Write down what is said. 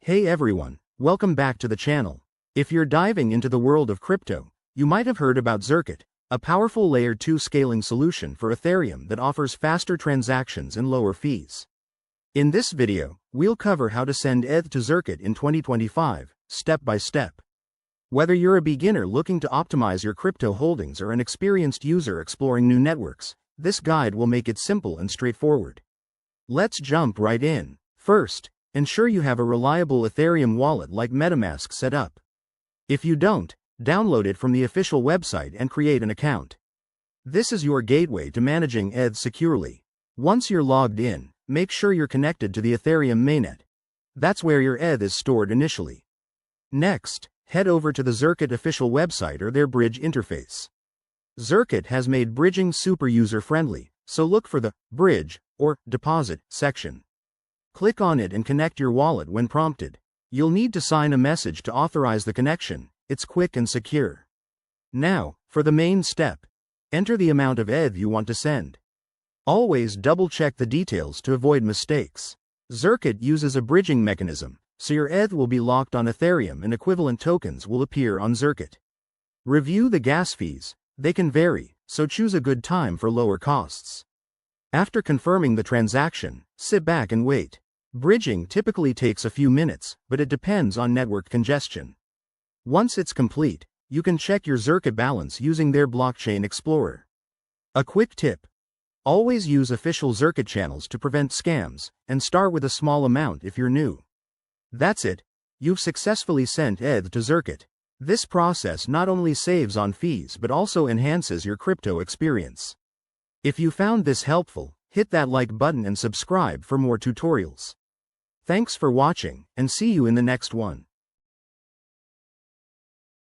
Hey everyone, welcome back to the channel. If you're diving into the world of crypto, you might have heard about Zircuit, a powerful Layer 2 scaling solution for Ethereum that offers faster transactions and lower fees. In this video, we'll cover how to send ETH to Zircuit in 2025, step by step. Whether you're a beginner looking to optimize your crypto holdings or an experienced user exploring new networks, this guide will make it simple and straightforward. Let's jump right in. First, ensure you have a reliable Ethereum wallet like MetaMask set up. If you don't, download it from the official website and create an account. This is your gateway to managing ETH securely. Once you're logged in, make sure you're connected to the Ethereum mainnet. That's where your ETH is stored initially. Next, head over to the Zircuit official website or their bridge interface. Zircuit has made bridging super user-friendly, so look for the Bridge or Deposit section. Click on it and connect your wallet when prompted. You'll need to sign a message to authorize the connection. It's quick and secure. Now, for the main step. Enter the amount of ETH you want to send. Always double-check the details to avoid mistakes. Zircuit uses a bridging mechanism, so your ETH will be locked on Ethereum and equivalent tokens will appear on Zircuit. Review the gas fees. They can vary, so choose a good time for lower costs. After confirming the transaction, sit back and wait. Bridging typically takes a few minutes, but it depends on network congestion. Once it's complete, you can check your Zircuit balance using their blockchain explorer. A quick tip: always use official Zircuit channels to prevent scams, and start with a small amount if you're new. That's it. You've successfully sent ETH to Zircuit. This process not only saves on fees but also enhances your crypto experience. If you found this helpful, hit that like button and subscribe for more tutorials. Thanks for watching, and see you in the next one.